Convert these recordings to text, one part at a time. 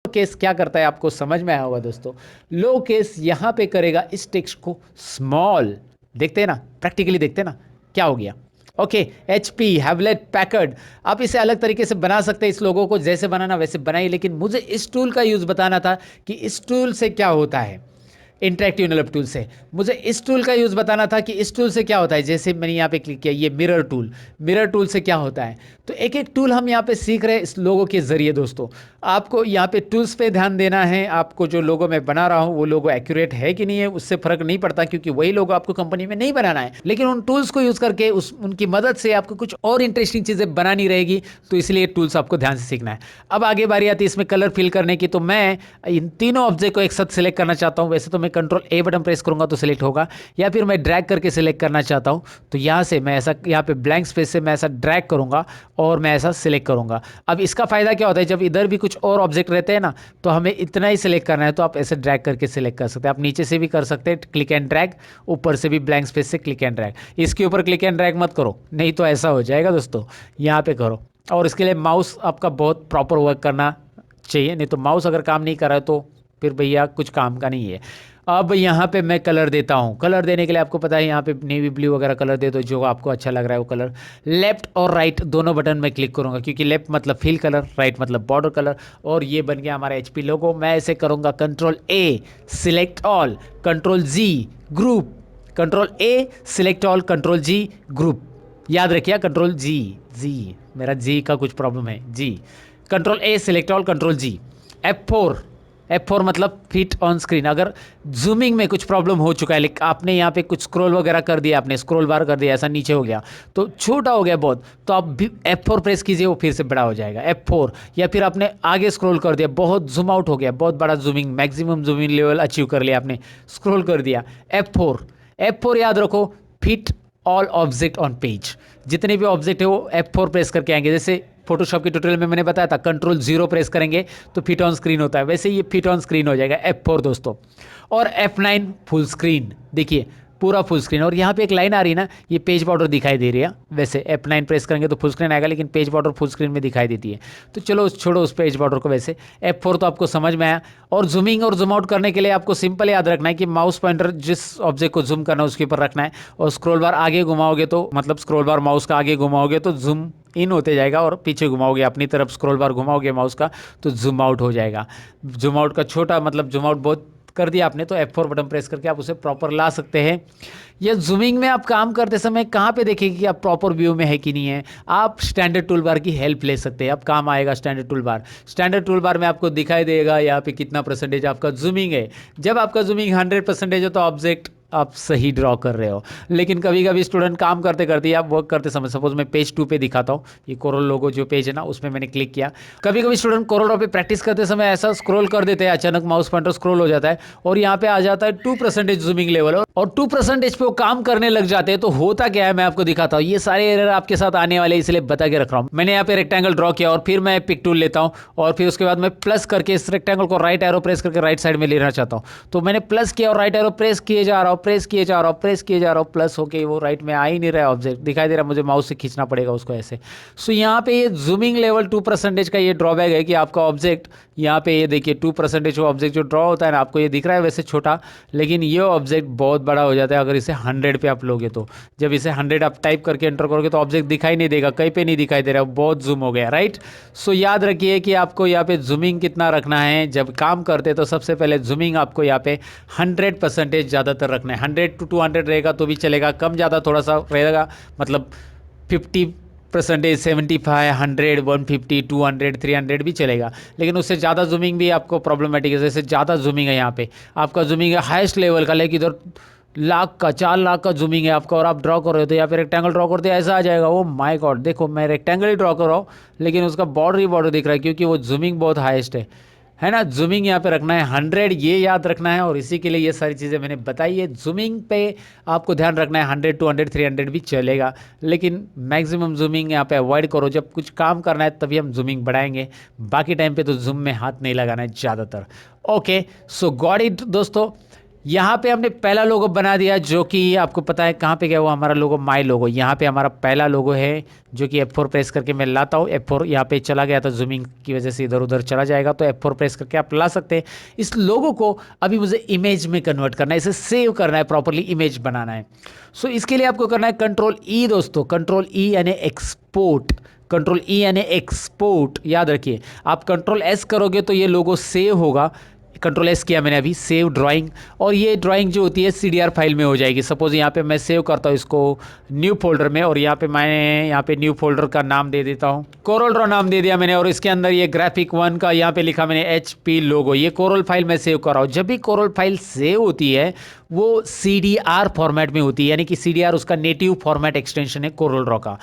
Case क्या करता है आपको समझ में आया होगा दोस्तों। लो केस यहाँ पे करेगा इस टेक्स्ट को स्मॉल। देखते हैं ना, प्रैक्टिकली देखते हैं ना क्या हो गया। ओके, HP हैवलेट पैकर्ड, आप इसे अलग तरीके से बना सकते हैं, इस लोगों को जैसे बनाना वैसे बनाइए, लेकिन मुझे इस टूल का यूज़ बताना था कि इस टूल से क्या होता है। इंटरेक्टिव एनवेलप टूल से मुझे इस टूल का यूज़ बताना था कि इस टूल से क्या होता है। जैसे मैंने यहाँ पे क्लिक किया, ये मिरर टूल, मिरर टूल से क्या होता है। तो एक एक टूल हम यहाँ पे सीख रहे हैं इस लोगों के ज़रिए। दोस्तों आपको यहाँ पे टूल्स पे ध्यान देना है। आपको जो लोगो मैं बना रहा हूँ वो लोगो एक्यूरेट है कि नहीं है उससे फ़र्क नहीं पड़ता, क्योंकि वही लोगो आपको कंपनी में नहीं बनाना है, लेकिन उन टूल्स को यूज़ करके उनकी मदद से आपको कुछ और इंटरेस्टिंग चीज़ें बनानी रहेगी। तो इसलिए टूल्स आपको ध्यान से सीखना है। अब आगे बारी आती है इसमें कलर फिल करने की। तो मैं इन तीनों ऑब्जेक्ट को एक साथ सिलेक्ट करना चाहता हूँ। वैसे तो मैं Ctrl+A बटन प्रेस करूंगा तो सिलेक्ट होगा, या फिर मैं ड्रैग करके सिलेक्ट करना चाहता हूँ तो यहाँ से मैं ऐसा, यहाँ पे ब्लैंक स्पेस से मैं ऐसा ड्रैग करूंगा और मैं ऐसा सिलेक्ट करूंगा। अब इसका फायदा क्या होता है, जब इधर भी कुछ और ऑब्जेक्ट रहते हैं ना तो हमें इतना ही सिलेक्ट करना है, तो आप ऐसे ड्रैग करके सिलेक्ट कर सकते हैं। आप नीचे से भी कर सकते हैं क्लिक एंड ड्रैग, ऊपर से भी ब्लैंक स्पेस से क्लिक एंड ड्रैग। इसके ऊपर क्लिक एंड ड्रैग मत करो, नहीं तो ऐसा हो जाएगा दोस्तों। यहाँ पे करो, और इसके लिए माउस आपका बहुत प्रॉपर वर्क करना चाहिए, नहीं तो माउस अगर काम नहीं कर रहा है तो फिर भैया कुछ काम का नहीं है। अब यहाँ पे मैं कलर देता हूँ। कलर देने के लिए आपको पता है यहाँ पे नेवी ब्लू वगैरह कलर दे दो, जो आपको अच्छा लग रहा है वो कलर। लेफ्ट और राइट दोनों बटन में क्लिक करूँगा, क्योंकि लेफ्ट मतलब फिल कलर, राइट मतलब बॉर्डर कलर। और ये बन गया हमारा HP लोगो। मैं ऐसे करूँगा Ctrl+A select all, Ctrl+G group, Ctrl+A select all, Ctrl+G group. याद रखिए Ctrl+G, मेरा G का कुछ प्रॉब्लम है, G। Ctrl+A select all, Ctrl+G। F4 मतलब फिट ऑन स्क्रीन। अगर जूमिंग में कुछ प्रॉब्लम हो चुका है, लेकिन आपने यहाँ पे कुछ स्क्रॉल वगैरह कर दिया, आपने स्क्रॉल बार कर दिया, ऐसा नीचे हो गया तो छोटा हो गया बहुत, तो आप भी F4 प्रेस कीजिए, वो फिर से बड़ा हो जाएगा, F4। या फिर आपने आगे स्क्रॉल कर दिया, बहुत जूम आउट हो गया, बहुत बड़ा zooming, maximum zooming level achieve कर लिया आपने, स्क्रॉल कर दिया, F4 याद रखो, fit all object on page. जितने भी ऑब्जेक्ट है वो F4 प्रेस करके आएंगे। जैसे फोटोशॉप के ट्यूटोरियल में मैंने बताया था Ctrl+0 प्रेस करेंगे तो फिट ऑन स्क्रीन होता है, वैसे ये फिट ऑन स्क्रीन हो जाएगा F4 दोस्तों। और F9 फुल स्क्रीन, देखिए पूरा फुल स्क्रीन। और यहाँ पे एक लाइन आ रही है ना, ये पेज बॉर्डर दिखाई दे रही है। वैसे F9 प्रेस करेंगे तो फुल स्क्रीन आएगा, लेकिन पेज बॉर्डर फुल स्क्रीन में दिखाई देती है। तो चलो छोड़ो उस पेज बॉर्डर को। वैसे F4 तो आपको समझ में आया। और जूमिंग और जूम आउट करने के लिए आपको सिंपल याद रखना है कि माउस पॉइंटर जिस ऑब्जेक्ट को जूम करना है उसके ऊपर रखना है, और स्क्रॉल बार आगे घुमाओगे तो, मतलब स्क्रॉल बार माउस का आगे घुमाओगे तो जूम इन होते जाएगा, और पीछे घुमाओगे अपनी तरफ, स्क्रॉल बार घुमाओगे माउस का तो जूम आउट हो जाएगा। जूम आउट का छोटा मतलब जूम आउट बहुत कर दिया आपने तो F4 बटन प्रेस करके आप उसे प्रॉपर ला सकते हैं। या जूमिंग में आप काम करते समय कहाँ पे देखेंगे कि आप प्रॉपर व्यू में है कि नहीं है, आप स्टैंडर्ड टूल बार की हेल्प ले सकते हैं। अब काम आएगा standard tool bar. Standard tool bar में आपको दिखाई देगा यहाँ पे कितना परसेंटेज आपका जूमिंग है। जब आपका जूमिंग 100% है तो ऑब्जेक्ट आप सही ड्रॉ कर रहे हो। लेकिन कभी कभी स्टूडेंट काम करते करते या वर्क करते समय, सपोज मैं पेज 2 पे दिखाता हूँ, ये कोरल लोगो जो पेज है ना उसमें मैंने क्लिक किया। कभी कभी स्टूडेंट कोरल ड्रॉ पे प्रैक्टिस करते समय ऐसा स्क्रॉल कर देते हैं, अचानक माउस पॉइंटर स्क्रॉल हो जाता है और यहाँ पे आ जाता है 2% जूमिंग लेवल, और 2% पे वो काम करने लग जाते हैं। तो होता क्या है मैं आपको दिखाता हूँ। ये सारे एरर आपके साथ आने वाले, इसलिए बता के रख रहा हूँ। मैंने यहाँ पे रेक्टेंगल ड्रॉ किया और फिर मैं पिक टूल लेता हूँ, और फिर उसके बाद मैं प्लस करके इस रेक्टेंगल को राइट एरो प्रेस करके राइट साइड में लेना चाहता हूँ। तो मैंने प्लस किया और राइट एरो प्रेस किए जा रहा हूँ, प्रेस किए जा रहा हूँ, प्लस होके वो राइट में आ ही नहीं रहा है, ऑब्जेक्ट दिखाई दे रहा है, मुझे माउस से खींचना पड़ेगा उसको ऐसे। सो यहाँ पे ये जूमिंग लेवल 2% का ये ड्रॉबैक है कि आपका ऑब्जेक्ट यहाँ पे ये देखिए 2% ऑब्जेक्ट जो ड्रॉ होता है ना, आपको ये दिख रहा है वैसे छोटा, लेकिन ये ऑब्जेक्ट बहुत बड़ा हो जाता है अगर इसे 100 पे आप लोगे तो। जब इसे 100 आप टाइप करके एंटर करोगे तो ऑब्जेक्ट दिखाई नहीं देगा, कहीं पे नहीं दिखाई दे रहा है, बहुत जूम हो गया, राइट। सो याद रखिए कि आपको यहाँ पे जूमिंग कितना रखना है। जब काम करते तो सबसे पहले जूमिंग आपको यहाँ पे 100% ज़्यादातर रखना है। 100 to 200 रहेगा तो भी चलेगा, कम ज़्यादा थोड़ा सा रहेगा, मतलब 50%, 75, 100, 150, 200, 300 भी चलेगा, लेकिन उससे ज़्यादा जूमिंग भी आपको प्रॉब्लमेटिक है। जैसे ज़्यादा जूमिंग है यहाँ पे, आपका जूमिंग है हाईएस्ट लेवल का, लेकिन इधर लाख का 4 लाख का जूमिंग है आपका, और आप ड्रॉ कर रहे हो तो या फिर रेक्टेंगल ड्रॉ करते ऐसा आ जाएगा। ओ माय गॉड, देखो मैं रेक्टेंगल ही ड्रॉ कर रहा हूँ लेकिन उसका बॉर्डर ही बॉर्डर दिख रहा है, क्योंकि वो जूमिंग बहुत हाईएस्ट है ना। जूमिंग यहाँ पे रखना है 100, ये याद रखना है, और इसी के लिए ये सारी चीज़ें मैंने बताई है। जूमिंग पे आपको ध्यान रखना है, 100, 200, 300 भी चलेगा, लेकिन मैक्सिमम जूमिंग यहाँ पे अवॉइड करो। जब कुछ काम करना है तभी हम जूमिंग बढ़ाएंगे, बाकी टाइम पे तो जूम में हाथ नहीं लगाना है ज़्यादातर। ओके, सो गॉट इट दोस्तों। यहाँ पे हमने पहला लोगो बना दिया, जो कि आपको पता है कहाँ पे गया वो हमारा लोगो, माई लोगो। यहाँ पे हमारा पहला लोगो है जो कि F4 प्रेस करके मैं लाता हूँ। F4 यहाँ पे चला गया था, जूमिंग की वजह से इधर उधर चला जाएगा, तो F4 प्रेस करके आप ला सकते हैं। इस लोगो को अभी मुझे इमेज में कन्वर्ट करना है, इसे सेव करना है, प्रॉपरली इमेज बनाना है। सो इसके लिए आपको करना है कंट्रोल ई दोस्तों, कंट्रोल ई यानी एक्सपोर्ट, कंट्रोल ई यानी एक्सपोर्ट। याद रखिए, आप कंट्रोल एस करोगे तो ये लोगो सेव होगा। कंट्रोल एस किया मैंने अभी, सेव ड्राइंग, और ये ड्राइंग जो होती है CDR फाइल में हो जाएगी। सपोज यहाँ पे मैं सेव करता हूँ इसको न्यू फोल्डर में, और यहाँ पे मैं यहाँ पे न्यू फोल्डर का नाम दे देता हूँ, कोरल ड्रॉ नाम दे दिया मैंने, और इसके अंदर ये ग्राफिक 1 का यहाँ पे लिखा मैंने HP लोगो। ये कोरल फाइल मैं सेव कर रहा हूँ। जब भी कोरल फाइल सेव होती है वो CDR फॉर्मेट में होती है, यानी कि CDR उसका नेटिव फॉर्मेट एक्सटेंशन है कोरल ड्रॉ का,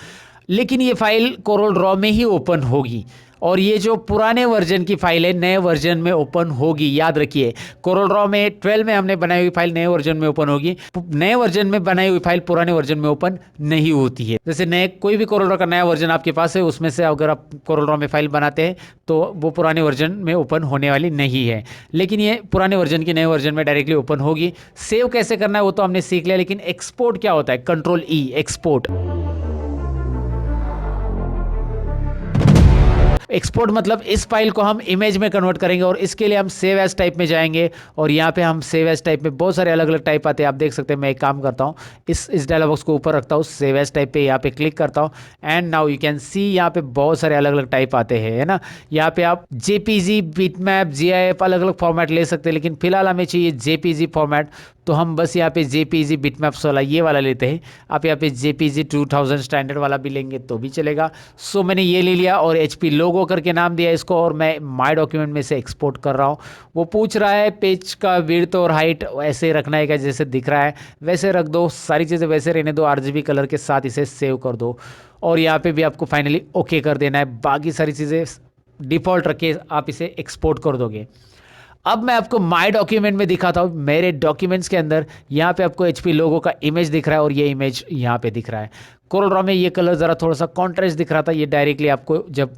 लेकिन ये फाइल कोरल ड्रॉ में ही ओपन होगी, और ये जो पुराने वर्जन की फाइल है नए वर्जन में ओपन होगी। याद रखिए, कोरल ड्रॉ में 12 में हमने बनाई हुई फाइल नए वर्जन में ओपन होगी, नए वर्जन में बनाई हुई फाइल पुराने वर्जन में ओपन नहीं होती है। जैसे नए कोई भी कोरल ड्रॉ का नया वर्जन आपके पास है, उसमें से अगर आप कोरल ड्रॉ में फाइल बनाते हैं तो वो पुराने वर्जन में ओपन होने वाली नहीं है, लेकिन ये पुराने वर्जन की नए वर्जन में डायरेक्टली ओपन होगी। सेव कैसे करना है वो तो हमने सीख लिया, लेकिन एक्सपोर्ट क्या होता है, कंट्रोल ई, एक्सपोर्ट। एक्सपोर्ट मतलब इस फाइल को हम इमेज में कन्वर्ट करेंगे, और इसके लिए हम सेव एज टाइप में जाएंगे, और यहाँ पे हम सेव एज टाइप में बहुत सारे अलग अलग टाइप आते हैं। आप देख सकते हैं, मैं एक काम करता हूँ, इस डायलॉग बॉक्स को ऊपर रखता हूँ, सेव एज टाइप पे यहाँ पे क्लिक करता हूँ, and now you can see यहाँ पे बहुत सारे अलग अलग टाइप आते हैं, है ना। यहाँ पे आप JPG, बिटमैप, GIF अलग अलग फॉर्मेट ले सकते हैं, लेकिन फिलहाल हमें चाहिए JPG फॉर्मेट, तो हम बस यहाँ पे JPG बिटमैप्स वाला ये वाला लेते हैं। आप यहाँ पे JPG 2000 स्टैंडर्ड वाला भी लेंगे तो भी चलेगा। सो मैंने ये ले लिया और HP लोगो करके नाम दिया इसको, और मैं माय डॉक्यूमेंट में से एक्सपोर्ट कर रहा हूँ। वो पूछ रहा है पेज का विड्थ और हाइट ऐसे रखना है क्या, जैसे दिख रहा है वैसे रख दो, सारी चीज़ें वैसे रहने दो, RGB कलर के साथ इसे सेव कर दो, और यहाँ पे भी आपको फाइनली ओके कर देना है। बाकी सारी चीज़ें डिफ़ॉल्ट रख के आप इसे एक्सपोर्ट कर दोगे। अब मैं आपको माय डॉक्यूमेंट में दिखाता हूँ। मेरे डॉक्यूमेंट्स के अंदर यहाँ पे आपको HP लोगो का इमेज दिख रहा है, और ये इमेज यहाँ पे दिख रहा है। कोरल ड्रॉ में ये कलर ज़रा थोड़ा सा कॉन्ट्रास्ट दिख रहा था, ये डायरेक्टली आपको जब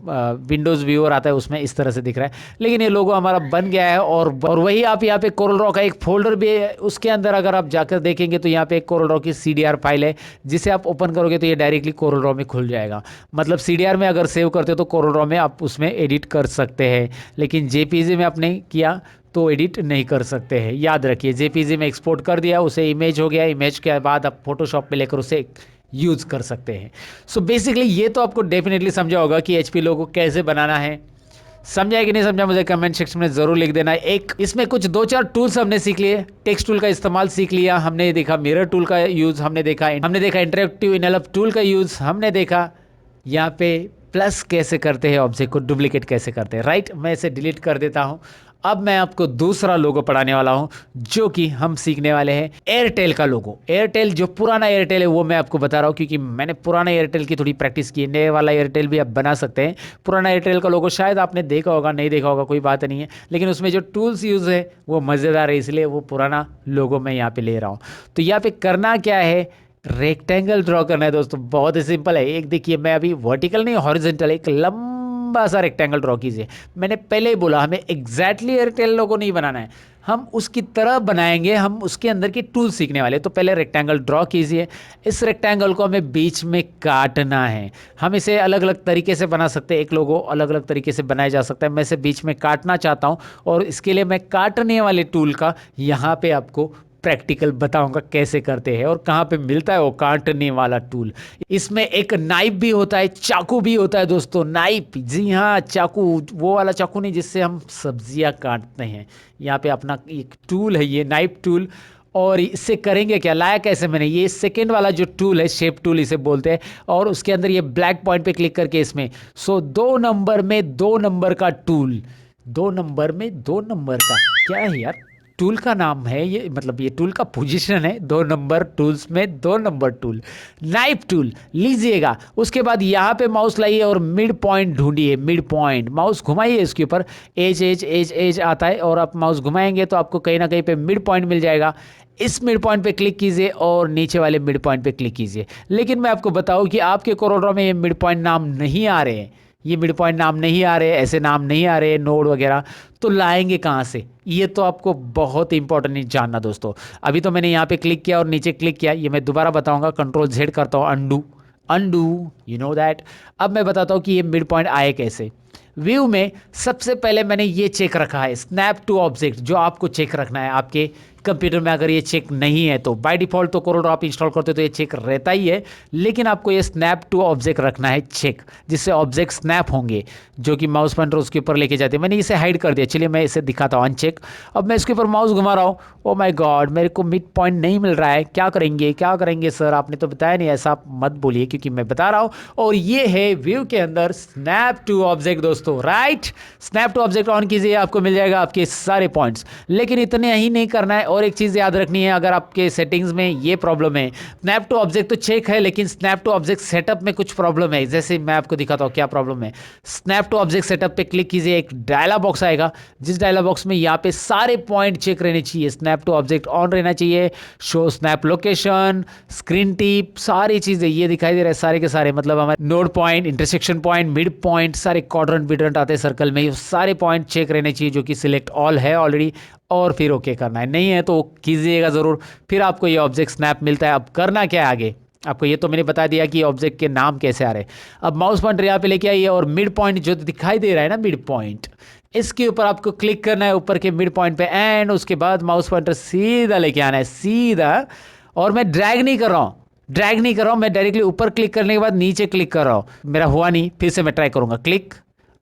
विंडोज़ व्यूअर आता है उसमें इस तरह से दिख रहा है, लेकिन ये लोगो हमारा बन गया है। और वही आप यहाँ पे कोरल ड्रॉ का एक फोल्डर भी है, उसके अंदर अगर आप जाकर देखेंगे तो यहाँ पे एक कोरल ड्रॉ की CDR फाइल है, जिसे आप ओपन करोगे तो ये डायरेक्टली कोरल ड्रॉ में खुल जाएगा। मतलब CDR में अगर सेव करते हो तो कोरल ड्रॉ में आप उसमें एडिट कर सकते हैं, लेकिन JPG में आपने किया तो एडिट नहीं कर सकते हैं। याद रखिए, JPG में एक्सपोर्ट कर दिया, उसे इमेज हो गया, इमेज के बाद आप फोटोशॉप में लेकर उसे यूज़ कर सकते हैं। सो बेसिकली ये तो आपको डेफिनेटली समझा होगा कि HP लोगो कैसे बनाना है। समझा है कि नहीं समझा, मुझे कमेंट सेक्शन में ज़रूर लिख देना। एक इसमें कुछ 2-4 टूल्स हमने सीख लिए, टेक्स्ट टूल का इस्तेमाल सीख लिया, हमने देखा मिरर टूल का यूज़, हमने देखा इंटरेक्टिव इनएलप टूल का यूज़, हमने देखा यहाँ पे प्लस कैसे करते हैं, ऑब्जेक्ट को डुप्लीकेट कैसे करते हैं, राइट। मैं इसे डिलीट कर देता हूँ। अब मैं आपको दूसरा लोगो पढ़ाने वाला हूं, जो कि हम सीखने वाले हैं एयरटेल का लोगो। एयरटेल जो पुराना एयरटेल है वो मैं आपको बता रहा हूं, क्योंकि मैंने पुराना एयरटेल की थोड़ी प्रैक्टिस की है। नए वाला एयरटेल भी आप बना सकते हैं। पुराना एयरटेल का लोगो शायद आपने देखा होगा, नहीं देखा होगा कोई बात नहीं है, लेकिन उसमें जो टूल्स यूज़ है वो मज़ेदार है, इसलिए वो पुराना लोगो मैं यहाँ पर ले रहा हूँ। तो यहाँ पर करना क्या है, रेक्टेंगल ड्रॉ करना है दोस्तों। बहुत ही सिंपल है। एक देखिए, मैं अभी वर्टिकल नहीं हॉरिजॉन्टल, एक लंबा सा रेक्टेंगल ड्रॉ कीजिए। मैंने पहले ही बोला हमें एग्जैक्टली एयरटेल लोगो नहीं बनाना है, हम उसकी तरह बनाएंगे, हम उसके अंदर की टूल सीखने वाले। तो पहले रेक्टेंगल ड्रॉ कीजिए। इस रेक्टेंगल को हमें बीच में काटना है। हम इसे अलग अलग तरीके से बना सकते हैं, एक लोगो अलग अलग तरीके से बनाया जा सकता है। मैं इसे बीच में काटना चाहता हूँ, और इसके लिए मैं काटने वाले टूल का यहाँ पे आपको प्रैक्टिकल बताऊंगा कैसे करते हैं और कहाँ पे मिलता है वो काटने वाला टूल। इसमें एक नाइफ भी होता है, चाकू भी होता है दोस्तों। नाइफ, जी हाँ, चाकू, वो वाला चाकू नहीं जिससे हम सब्जियां काटते हैं। यहाँ पे अपना एक टूल है ये नाइफ टूल। और इससे करेंगे क्या, लाया कैसे मैंने, ये सेकेंड वाला जो टूल है, शेप टूल इसे बोलते हैं, और उसके अंदर ये ब्लैक पॉइंट पे क्लिक करके इसमें 2 नंबर में 2 नंबर का टूल, 2 नंबर में 2 नंबर का क्या है यार, टूल का नाम है ये, मतलब ये टूल का पोजीशन है। 2 नंबर टूल्स में 2 नंबर टूल, नाइफ टूल लीजिएगा। उसके बाद यहाँ पे माउस लाइए और मिड पॉइंट ढूंढिए। मिड पॉइंट माउस घुमाइए इसके ऊपर, एज एज एज एज आता है, और आप माउस घुमाएंगे तो आपको कहीं ना कहीं पे मिड पॉइंट मिल जाएगा। इस मिड पॉइंट पे क्लिक कीजिए और नीचे वाले मिड पॉइंट पे क्लिक कीजिए। लेकिन मैं आपको बताऊं कि आपके कोरल ड्रॉ में ये मिड पॉइंट नाम नहीं आ रहे हैं। ये मिड पॉइंट नाम नहीं आ रहे, ऐसे नाम नहीं आ रहे, नोड वगैरह, तो लाएंगे कहाँ से? ये तो आपको बहुत इंपॉर्टेंट जानना दोस्तों। अभी तो मैंने यहाँ पे क्लिक किया और नीचे क्लिक किया, ये मैं दोबारा बताऊंगा, कंट्रोल Z करता हूँ, undo, undo, you know that. अब मैं बताता हूँ कि ये मिड पॉइंट आए कैसे। व्यू में सबसे पहले मैंने ये चेक रखा है, स्नैप टू ऑब्जेक्ट, जो आपको चेक रखना है आपके कंप्यूटर में। अगर ये चेक नहीं है तो बाय डिफॉल्ट तो कोरल ड्रॉ आप इंस्टॉल करते हो तो ये चेक रहता ही है, लेकिन आपको ये स्नैप टू ऑब्जेक्ट रखना है चेक, जिससे ऑब्जेक्ट स्नैप होंगे, जो कि माउस पॉइंटर उसके ऊपर लेके जाते हैं। मैंने इसे हाइड कर दिया, चलिए मैं इसे दिखाता हूँ अनचेक। अब मैं इसके ऊपर माउस घुमा रहा हूँ, ओ माय गॉड, मेरे को मिड पॉइंट नहीं मिल रहा है, क्या करेंगे क्या करेंगे सर, आपने तो बताया नहीं। ऐसा आप मत बोलिए क्योंकि मैं बता रहा हूँ। और ये है व्यू के अंदर स्नैप टू ऑब्जेक्ट दोस्तों, right. Snap to object on कीजिए, आपको मिल जाएगा आपके सारे पॉइंट्स। लेकिन इतने ही नहीं करना है, और एक चीज़ याद रखनी है, अगर आपके सेटिंग्स में ये प्रॉब्लम है, स्नैप टू ऑब्जेक्ट तो चेक है, लेकिन स्नैप टू ऑब्जेक्ट सेटअप में कुछ प्रॉब्लम है। जैसे मैं आपको दिखाता हूँ क्या प्रॉब्लम है। स्नैप टू ऑब्जेक्ट सेटअप पे क्लिक कीजिए, एक डायलॉग बॉक्स आएगा, जिस डायलॉग बॉक्स में यहाँ पे सारे पॉइंट चेक रहने चाहिए, स्नैप टू ऑब्जेक्ट ऑन रहना चाहिए, show snap location, screen tip, सारी चीजें ये दिखाई दे रहे हैं सारे के सारे, मतलब हमारे node point, intersection point, mid point, सारे क्वाड्रेंट विड्रेंट आते हैं सर्कल में, ये सारे पॉइंट चेक रहने चाहिए, जो कि सिलेक्ट ऑल है ऑलरेडी, और फिर ओके करना है। नहीं है तो कीजिएगा जरूर, फिर आपको ये ऑब्जेक्ट स्नैप मिलता है। अब करना क्या है आगे, आपको ये तो मैंने बता दिया कि ऑब्जेक्ट के नाम कैसे आ रहे हैं। अब माउस पॉइंटर यहाँ पे लेके आइए, और मिड पॉइंट जो दिखाई दे रहा है ना, मिड पॉइंट, इसके ऊपर आपको क्लिक करना है, ऊपर के मिड पॉइंट पे, एंड उसके बाद माउस पॉइंटर सीधा लेके आना है, सीधा। और मैं ड्रैग नहीं कर रहा हूँ, ड्रैग नहीं कर रहा हूँ, मैं डायरेक्टली ऊपर क्लिक करने के बाद नीचे क्लिक कर रहा हूँ। मेरा हुआ नहीं, फिर से मैं ट्राई करूंगा, क्लिक,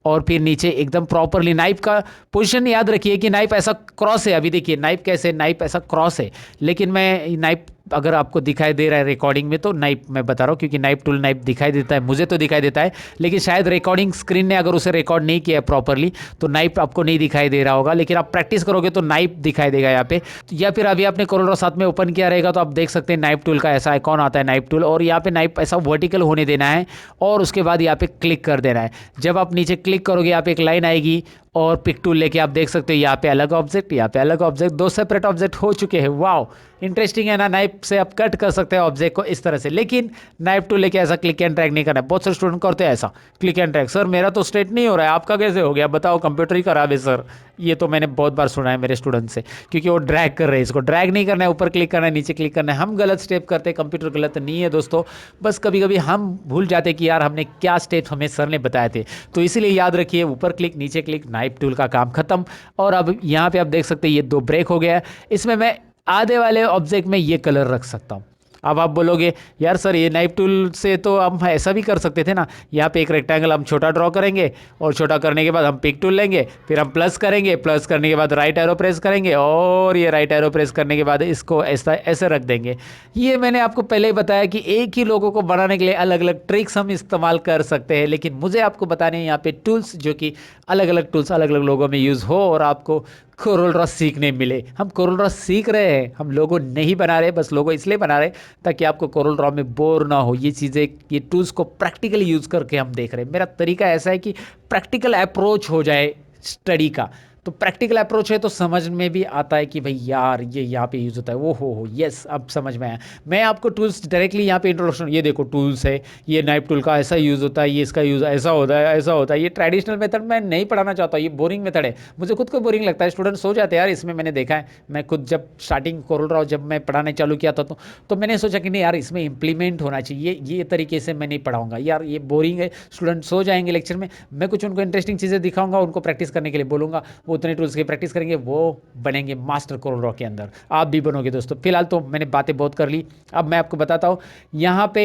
और फिर नीचे एकदम प्रॉपरली। नाइफ का पोजीशन याद रखिए कि नाइफ ऐसा क्रॉस है। अभी देखिए नाइफ कैसे, नाइफ ऐसा क्रॉस है, लेकिन मैं नाइफ अगर आपको दिखाई दे रहा है रिकॉर्डिंग में तो नाइफ मैं बता रहा हूँ, क्योंकि नाइफ टूल नाइफ दिखाई देता है, मुझे तो दिखाई देता है, लेकिन शायद रिकॉर्डिंग स्क्रीन ने अगर उसे रिकॉर्ड नहीं किया है प्रॉपरली तो नाइफ आपको नहीं दिखाई दे रहा होगा, लेकिन आप प्रैक्टिस करोगे तो नाइफ दिखाई देगा यहाँ पे। या फिर अभी आपने कोरल ड्रॉ साथ में ओपन किया रहेगा तो आप देख सकते हैं नाइफ टूल का ऐसा आइकॉन आता है, नाइफ टूल, और यहाँ पे नाइफ ऐसा वर्टिकल होने देना है, और उसके बाद यहाँ पे क्लिक कर देना है। जब आप नीचे क्लिक करोगे यहाँ पे एक लाइन आएगी, और पिक टूल लेके आप देख सकते हो यहाँ पे अलग ऑब्जेक्ट, यहाँ पे अलग ऑब्जेक्ट, दो सेपरेट ऑब्जेक्ट हो चुके हैं। वाओ, इंटरेस्टिंग है ना। नाइफ से आप कट कर सकते हैं ऑब्जेक्ट को इस तरह से, लेकिन नाइफ टूल लेके ऐसा क्लिक एंड ड्रैग नहीं करना है। बहुत सारे स्टूडेंट करते हैं ऐसा क्लिक एंड ड्रैग, सर मेरा तो स्ट्रेट नहीं हो रहा है, आपका कैसे हो गया बताओ, कंप्यूटर ही खराब है सर। ये तो मैंने बहुत बार सुना है मेरे स्टूडेंट से, क्योंकि वो ड्रैग कर रहे हैं। इसको ड्रैग नहीं करना है, ऊपर क्लिक करना है, नीचे क्लिक करना है। हम गलत स्टेप करते हैं, कंप्यूटर गलत नहीं है दोस्तों, बस कभी कभी हम भूल जाते हैं कि यार हमने क्या स्टेप हमें सर ने बताए थे। तो इसीलिए याद रखिए, ऊपर क्लिक नीचे क्लिक, नाइफ टूल का काम खत्म। और अब यहाँ पे आप देख सकते हैं ये दो ब्रेक हो गया है। इसमें मैं आधे वाले ऑब्जेक्ट में ये कलर रख सकता हूँ। अब आप बोलोगे यार सर ये नाइफ टूल से तो हम ऐसा भी कर सकते थे ना, यहाँ पे एक रेक्टेंगल हम छोटा ड्रॉ करेंगे, और छोटा करने के बाद हम पिक टूल लेंगे, फिर हम प्लस करेंगे, प्लस करने के बाद राइट एरो प्रेस करेंगे, और ये राइट एरो प्रेस करने के बाद इसको ऐसा ऐसे रख देंगे। ये मैंने आपको पहले ही बताया कि एक ही लोगों को बनाने के लिए अलग अलग ट्रिक्स हम इस्तेमाल कर सकते हैं, लेकिन मुझे आपको बताने हैं यहाँ पे टूल्स, जो कि अलग अलग टूल्स अलग अलग लोगों में यूज़ हो और आपको कोरल ड्रॉ सीखने मिले। हम कोरल ड्रॉ सीख रहे हैं, हम लोगो नहीं बना रहे, बस लोगो इसलिए बना रहे ताकि आपको कोरल ड्रॉ में बोर ना हो। ये चीज़ें, ये टूल्स को प्रैक्टिकली यूज़ करके हम देख रहे हैं। मेरा तरीका ऐसा है कि प्रैक्टिकल अप्रोच हो जाए स्टडी का, तो प्रैक्टिकल अप्रोच है तो समझ में भी आता है कि भाई यार ये यहाँ पे यूज़ होता है। वो हो यस, अब समझ में आया। मैं आपको टूल्स डायरेक्टली यहाँ पे इंट्रोडक्शन, ये देखो टूल्स है, ये नाइफ टूल का ऐसा यूज़ होता है, ये इसका यूज़ ऐसा होता है, ऐसा होता है। ये ट्रेडिशनल मेथड मैं नहीं पढ़ाना चाहता, ये बोरिंग मेथड है, मुझे खुद को बोरिंग लगता है, स्टूडेंट सो जाते हैं यार इसमें। मैंने देखा है, मैं खुद जब स्टार्टिंग कोरल ड्रॉ जब मैं पढ़ाने चालू किया था तो मैंने सोचा कि नहीं यार इसमें इंप्लीमेंट होना चाहिए, ये तरीके से मैं नहीं पढ़ाऊंगा यार, ये बोरिंग है, स्टूडेंट सो जाएंगे लेक्चर में। मैं कुछ उनको इंटरेस्टिंग चीज़ें दिखाऊंगा, उनको प्रैक्टिस करने के लिए बोलूँगा, वो उतने टूल्स की प्रैक्टिस करेंगे, वो बनेंगे मास्टर कोरल ड्रॉ के अंदर। आप भी बनोगे दोस्तों। फिलहाल तो मैंने बातें बहुत कर ली, अब मैं आपको बताता हूँ। यहाँ पे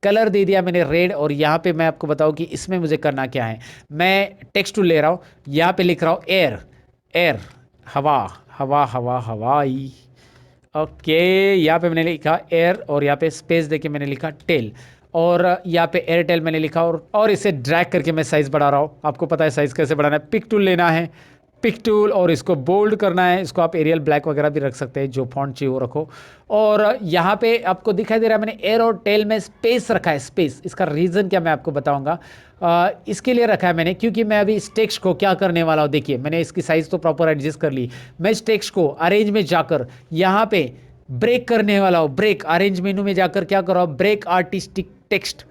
कलर दे दिया मैंने रेड, और यहाँ पे मैं आपको बताऊँ कि इसमें मुझे करना क्या है। मैं टेक्स्ट टूल ले रहा हूँ, यहाँ पे लिख रहा हूँ एयर, एयर, हवा, हवा, हवा, हवाई। ओके, यहाँ पे मैंने लिखा एयर, और यहाँ पे स्पेस देके मैंने लिखा टेल, और यहाँ पे एयरटेल मैंने लिखा, और इसे ड्रैग करके मैं साइज़ बढ़ा रहा हूँ। आपको पता है साइज़ कैसे बढ़ाना है, पिक टूल लेना है, पिक टूल, और इसको बोल्ड करना है। इसको आप एरियल ब्लैक वगैरह भी रख सकते हैं, जो फॉन्ट चाहिए वो रखो। और यहाँ पे आपको दिखाई दे रहा है मैंने एयर और टेल में स्पेस रखा है, स्पेस। इसका रीज़न क्या मैं आपको बताऊंगा। इसके लिए रखा है मैंने क्योंकि मैं अभी इस टेक्स्ट को क्या करने वाला हूँ। देखिए मैंने इसकी साइज़ तो प्रॉपर एडजस्ट कर ली। मैं इस टेक्स्ट को अरेंज में जाकर यहाँ पे ब्रेक करने वाला हूँ। ब्रेक, अरेंज मेनू में जाकर क्या कर रहा हूँ, ब्रेक आर्टिस्टिक टेक्स्ट,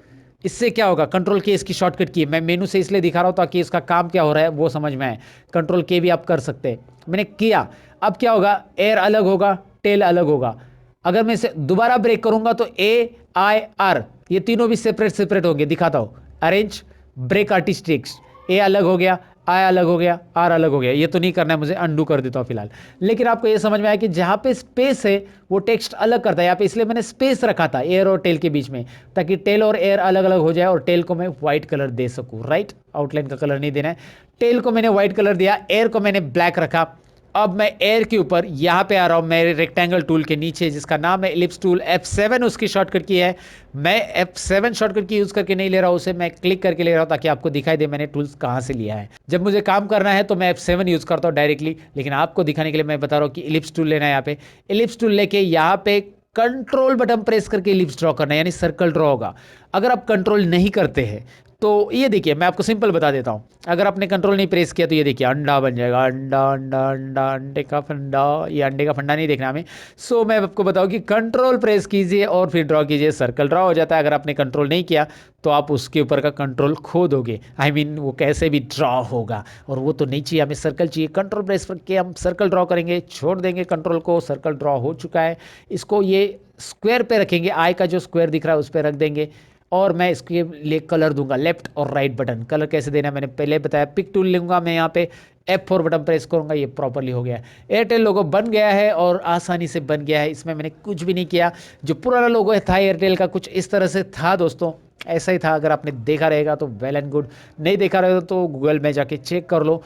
इससे क्या होगा, कंट्रोल के इसकी शॉर्टकट की है, मैं मेनू से इसलिए दिखा रहा हूँ ताकि इसका काम क्या हो रहा है वो समझ में आए। कंट्रोल के भी आप कर सकते हैं, मैंने किया। अब क्या होगा, एयर अलग होगा, टेल अलग होगा। अगर मैं इसे दोबारा ब्रेक करूंगा तो AIR ये तीनों भी सेपरेट सेपरेट होंगे। दिखाता हूँ, अरेंज ब्रेक आर्टिस्टिक्स, ए अलग हो गया, आई अलग हो गया, आर अलग हो गया। ये तो नहीं करना है मुझे, अंडू कर देता हूँ फिलहाल। लेकिन आपको ये समझ में आया कि जहाँ पे स्पेस है वो टेक्स्ट अलग करता है। यहाँ पे इसलिए मैंने स्पेस रखा था एयर और टेल के बीच में, ताकि टेल और एयर अलग अलग हो जाए और टेल को मैं व्हाइट कलर दे सकूँ। राइट, आउटलाइन का कलर नहीं देना है। टेल को मैंने व्हाइट कलर दिया, एयर को मैंने ब्लैक रखा। अब मैं एयर के ऊपर यहाँ पे आ रहा हूँ, मेरे रेक्टेंगल टूल के नीचे जिसका नाम है इलिप्स टूल, F7 उसकी शॉर्टकट की है। मैं F7 शॉर्टकट की यूज़ करके नहीं ले रहा हूँ, उसे मैं क्लिक करके ले रहा हूँ ताकि आपको दिखाई दे मैंने टूल्स कहाँ से लिया है। जब मुझे काम करना है तो मैं F7 यूज़ करता हूँ डायरेक्टली, लेकिन आपको दिखाने के लिए मैं बता रहा हूँ कि इलिप्स टूल लेना है। यहाँ पे इलिप्स टूल लेके यहाँ पे कंट्रोल बटन प्रेस करके इलिप्स ड्रॉ करना है, यानी सर्कल ड्रॉ होगा। अगर आप कंट्रोल नहीं करते हैं तो ये देखिए, मैं आपको सिंपल बता देता हूँ। अगर आपने कंट्रोल नहीं प्रेस किया तो ये देखिए अंडा बन जाएगा, अंडा अंडा अंडा, अंडे का फंडा। ये अंडे का फंडा नहीं देखना हमें। सो मैं आपको बताऊँ कि कंट्रोल प्रेस कीजिए और फिर ड्रॉ कीजिए, सर्कल ड्रॉ हो जाता है। अगर आपने कंट्रोल नहीं किया तो आप उसके ऊपर का कंट्रोल खो दोगे। आई मीन वो कैसे भी ड्रॉ होगा, और वो तो नहीं चाहिए, हमें सर्कल चाहिए। कंट्रोल प्रेस करके हम सर्कल ड्रॉ करेंगे, छोड़ देंगे कंट्रोल को, सर्कल ड्रॉ हो चुका है। इसको ये स्क्वायर पे रखेंगे, आई का जो स्क्वायर दिख रहा है उस पर रख देंगे। और मैं इसके लिए कलर दूंगा, लेफ्ट और राइट बटन। कलर कैसे देना है मैंने पहले बताया। पिक टूल लूंगा मैं, यहाँ पे F4 बटन प्रेस करूंगा, ये प्रॉपर्ली हो गया है। एयरटेल लोगो बन गया है और आसानी से बन गया है, इसमें मैंने कुछ भी नहीं किया। जो पुराना लोगो था एयरटेल का कुछ इस तरह से था दोस्तों, ऐसा ही था। अगर आपने देखा रहेगा तो वेल एंड गुड, नहीं देखा रहेगा तो गूगल में जाके चेक कर लो।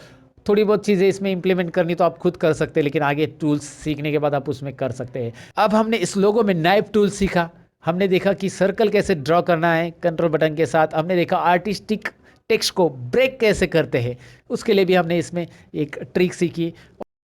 थोड़ी बहुत चीज़ें इसमें इंप्लीमेंट करनी तो आप खुद कर सकते हैं, लेकिन आगे टूल्स सीखने के बाद आप उसमें कर सकते हैं। अब हमने इस लोगो में नाइफ टूल सीखा, हमने देखा कि सर्कल कैसे ड्रॉ करना है कंट्रोल बटन के साथ, हमने देखा आर्टिस्टिक टेक्स्ट को ब्रेक कैसे करते हैं, उसके लिए भी हमने इसमें एक ट्रिक सीखी।